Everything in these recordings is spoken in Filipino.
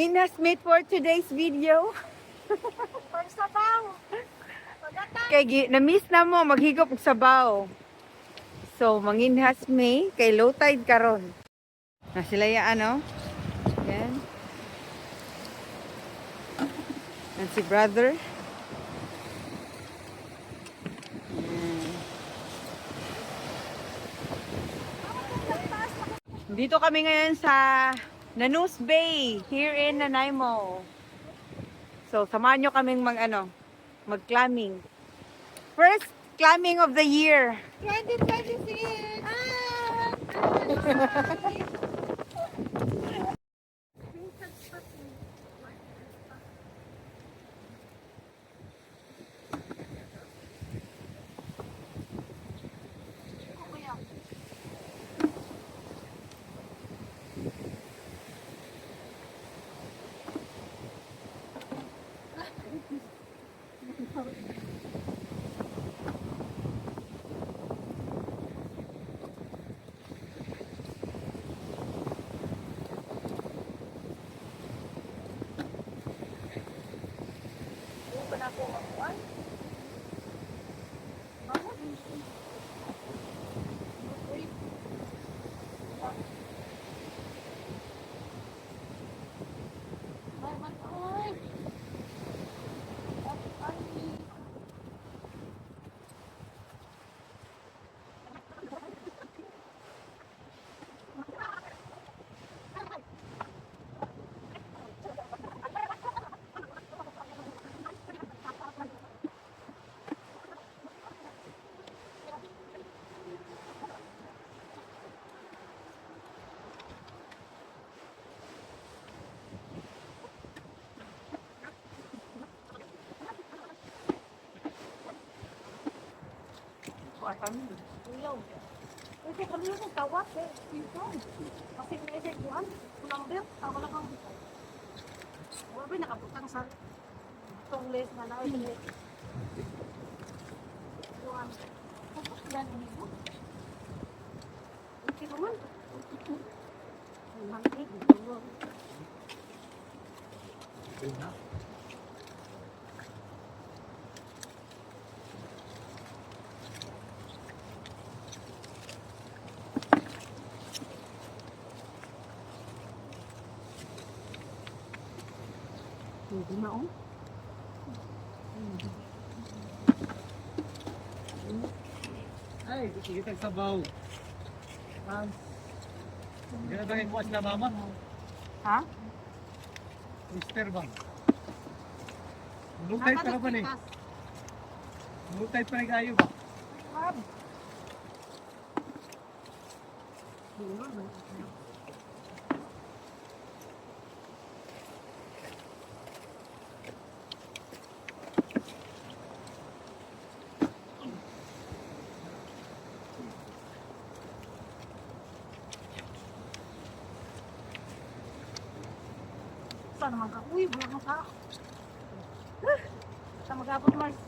Manginas mate for today's video. For sabaw. Na-miss na mo maghigop og sabaw. So, manginhas may kay low tide karon. Na sila ya ano? Yan. Yan si brother. Yan. Dito kami ngayon sa Nanus Bay, here in Nanaimo. So, samahan nyo kaming mag-climbing. First climbing of the year. 2026! Kasi kami yung tawag eh. Kasi may isip yan. Kulang bill. Ako lang ang bukay. Wala ba nakabutang sa tongles na na. Yan ang ito. Hindi naman. Mangkik. Hindi na oh. Ay, kita sabaw. Gana ba ikuas na mama? Ha? Mister bang? Lutay pa ba ni? Lutay pa ni kayo ba? Saan naman ka? Uy, bulag mo ka. Saan mag-abot, Mars?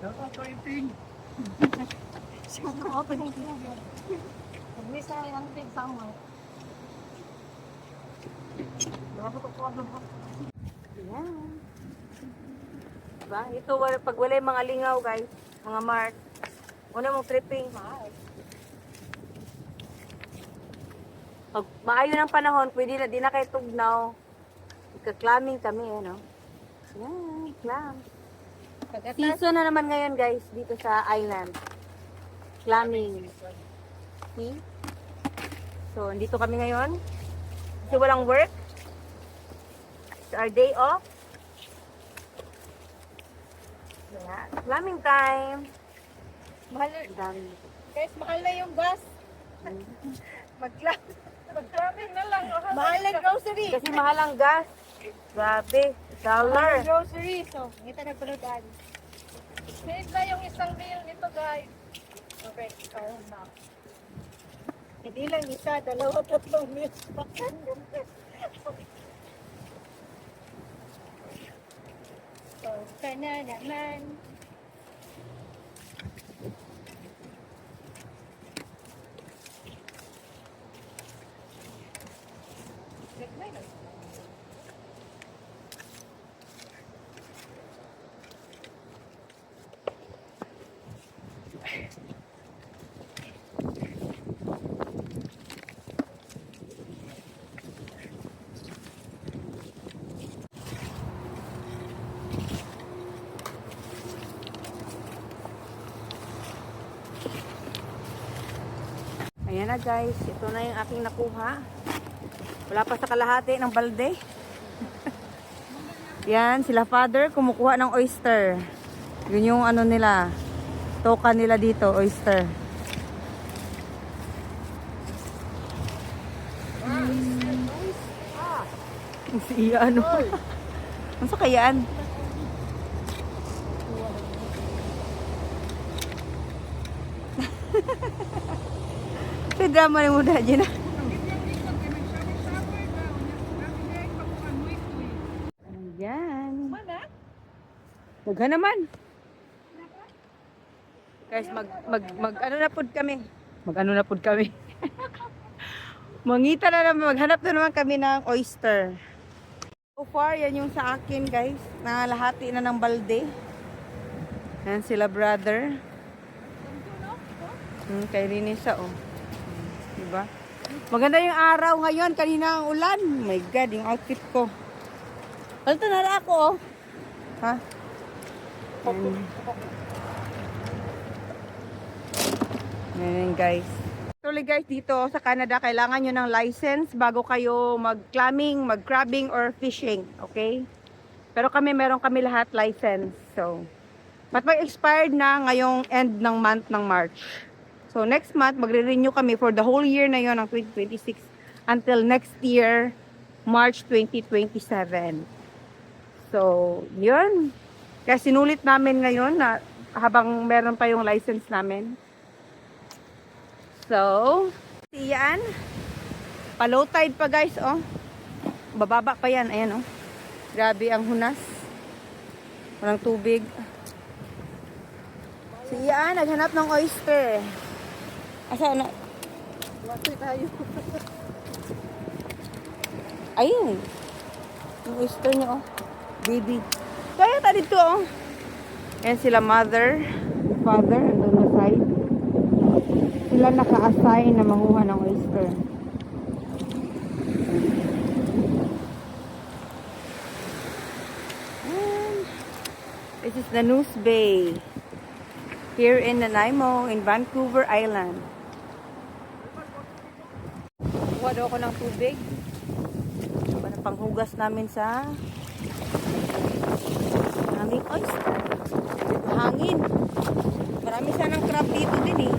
Dapat painting. Saan ka opening ko? Pag-miss na rin ang big somewhere. Dapat ko po ako. Yan. Diba? Ito, pag wala yung mga lingaw, guys, mga mark, una mong tripping. Pag maayo ng panahon, pwede na, di na kayo tugnaw. Ika-clamming kami, ano. Yan, clam. Season na naman ngayon, guys, dito sa island. Clamming. See? So, dito kami ngayon. Kasi walang work. It's our day off. Yan. Clamming time. Mahal na. Dami. Guys, mahal na yung gas. Mag-clapping na lang. Mahal na grocery. Kasi mahal ang gas. Grabe. Dollar. Grocery. So, kita na pulutan. Save na yung isang meal nito, guys. Okay, karon na. Hindi lang isa, dalawa, tatlong meals pa. ka na naman. Ayan na guys, ito na yung aking nakuha. Wala pa sa kalahati ng balde. Yan, sila father kumukuha ng oyster. Yun yung ano nila, toka nila dito, oyster. Iya ano? Ano sa kayaan? Drama ni muda dyan na. Ayan. Magha naman. Guys, ano na pod kami. Mag-ano na pod kami. Mangita na naman, maghanap na naman kami ng oyster. So far, yan yung sa akin guys. Nakalahati na ng balde. Yan sila brother. Kay Rinisa oh. Diba? Maganda yung araw ngayon. Kanina ang ulan. Oh my God, yung outfit ko. Halito na ako, oh. Ha? Ayan, guys. Actually, guys, dito sa Canada, kailangan nyo ng license bago kayo mag-clamming, mag-crabbing, or fishing. Okay? Pero meron kami lahat license. So, but mag-expired na ngayong end ng month ng March. So, next month, magre-renew kami for the whole year na yon ng 2026 until next year, March 2027. So, yun. Kaya sinulit namin ngayon na habang meron pa yung license namin. So, yan. Pa-low tide pa guys, oh. Bababa pa yan, ayan, oh. Grabe ang hunas. Walang tubig. So, yan. Naghanap ng oyster. Asa na? Wati tayo. Ayun. Yung oyster niya, oh. Baby. Kaya ta dito, oh. Ayan sila mother, father, andun na side. Sila naka-assign na manguha ng oyster. And this is the Noose Bay. Here in Nanaimo, in Vancouver Island. Kuha daw ako ng tubig. Para panghugas namin sa aming oyster. Hangin. Marami sanang crab dito din eh.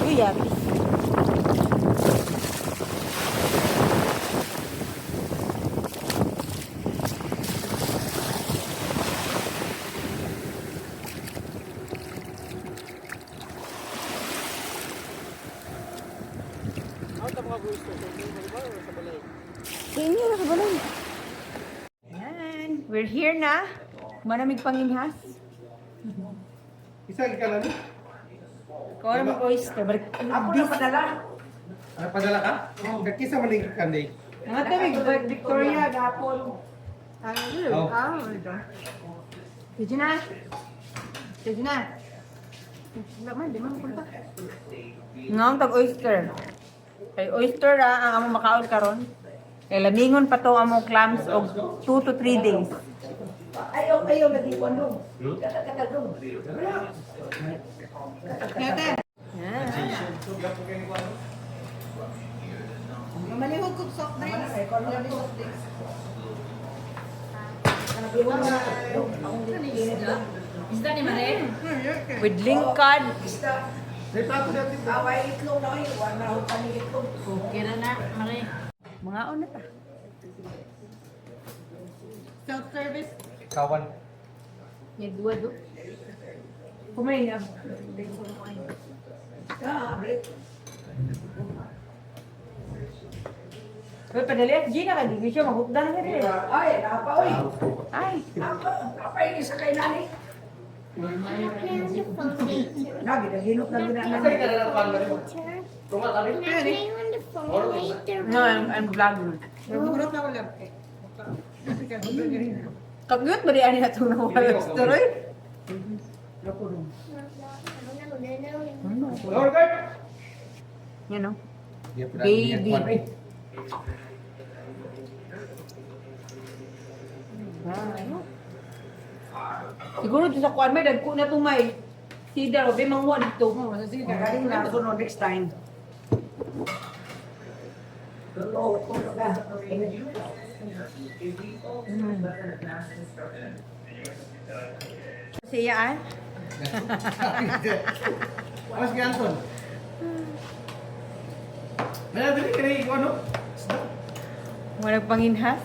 Uy, yabis. Ayan, we're here na. Maraming panginhas. Isa ka lang. Kung ano mag-oyster. Ako na padala. Padala ka? Kakisa man yung kanday. Mga tawag, Victoria, gapon. Oh. Sige na. Sige na. Laman, di man punta. Ngong tag-oyster. Kay oyster ang among makaon karon. Kay lamingon pa to among clams og 2 to 3 days. Ayaw lagi ko ano. Kakakagong. Malihog kong soft drinks. Isda ni Mare? With lingkod. May plato natin. Okay na, Mare. Mga on na ta. Self-service. Kawan. May dua do. Kumain na. Uy, padali at Gina ka, di siya mahugdan ka rin. Ay, napa, oy. Ay, Napa, yung isa kay nani. Lagi, naghilot na ginaan Can I play on the phone later? no, I'm vlogging. Nagmurot na wala. Kagyot ba di ani na itong nawala sa tuloy? Lord God. Yan o. Baby. Siguro doon sa kuwan may dagko na tumay. Sidar o, may mangwa dito. Sige, galing na. Sunod next time. Siya ah. Alas kay Anton. May nadali ka rin, ano? Walang panginhas.